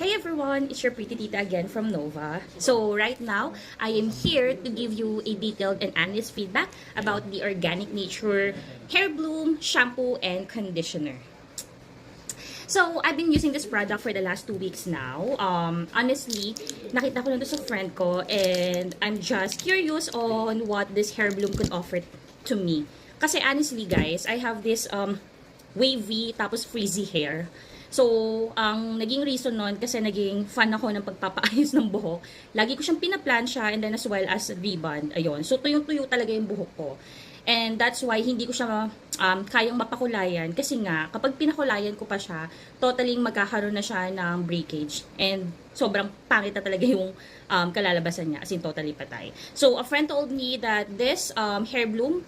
Hey everyone, it's your pretty tita again from Nova. So right now, I am here to give you a detailed and honest feedback about the Organic Nature Hair Bloom Shampoo and Conditioner. So, I've been using this product for the last 2 weeks now. Honestly, nakita ko lang to sa friend ko and I'm just curious on what this hair bloom could offer to me. Kasi honestly guys, I have this wavy tapos frizzy hair. So, ang naging reason nun kasi naging fan ako ng pagpapaayos ng buhok. Lagi ko siyang pinaplansya and then as well as rebond. Ayun. So, tuyong-tuyo talaga yung buhok ko. And that's why hindi ko siya kayang mapakulayan kasi nga kapag pinakulayan ko pa siya, totally magkakaroon na siya ng breakage and sobrang pangit na talaga yung kalalabasan niya, as in totally patay. So a friend told me that this hair bloom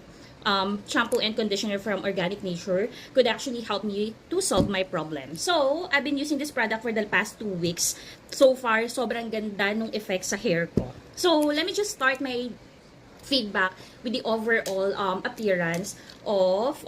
shampoo and conditioner from Organic Nature could actually help me to solve my problem. So I've been using this product for the past 2 weeks. So far, sobrang ganda nung effect sa hair ko. So let me just start my feedback with the overall appearance of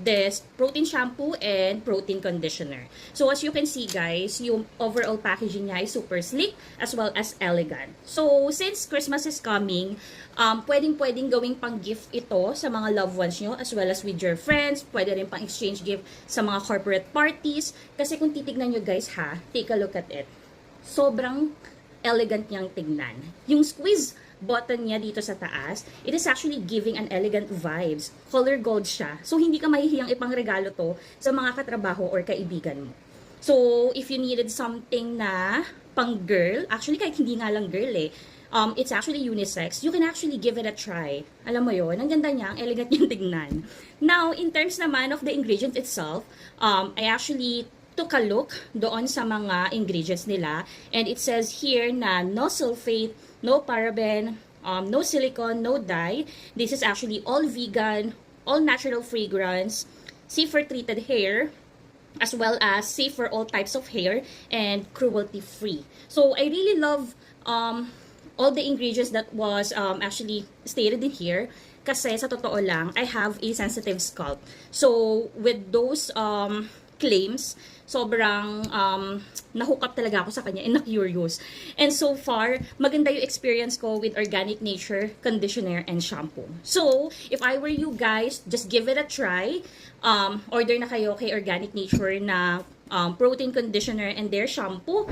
this protein shampoo and protein conditioner. So as you can see guys, yung overall packaging niya is super sleek as well as elegant. So since Christmas is coming, pwedeng gawing pang gift ito sa mga loved ones nyo as well as with your friends. Pwede rin pang exchange gift sa mga corporate parties. Kasi kung titignan nyo guys ha, take a look at it. Sobrang elegant niyang tignan. Yung squeeze button niya dito sa taas, it is actually giving an elegant vibes. Color gold siya. So, hindi ka mahihiyang ipangregalo to sa mga katrabaho or kaibigan mo. So, if you needed something na pang girl, actually kahit hindi nga lang girl it's actually unisex, you can actually give it a try. Alam mo yon, ang ganda niya, ang elegant niyang tignan. Now, in terms naman of the ingredient itself, I actually took a look doon sa mga ingredients nila, and it says here na no sulfate, no paraben, no silicone, no dye. This is actually all vegan, all natural fragrance, safe for treated hair, as well as safe for all types of hair, and cruelty-free. So, I really love all the ingredients that was actually stated in here. Kasi sa totoo lang, I have a sensitive scalp. So, with those claims, sobrang nahook up talaga ako sa kanya and na-curious. And so far, maganda yung experience ko with Organic Nature conditioner and shampoo. So, if I were you guys, just give it a try. Order na kayo kay Organic Nature na protein conditioner and their shampoo.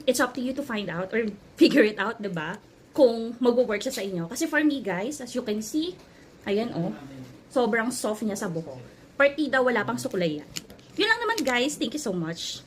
It's up to you to find out or figure it out, diba? Kung mag-work siya sa inyo. Kasi for me guys, as you can see, ayan sobrang soft niya sa buhok. Partida, wala pang suklay yan. Yun lang naman guys. Thank you so much.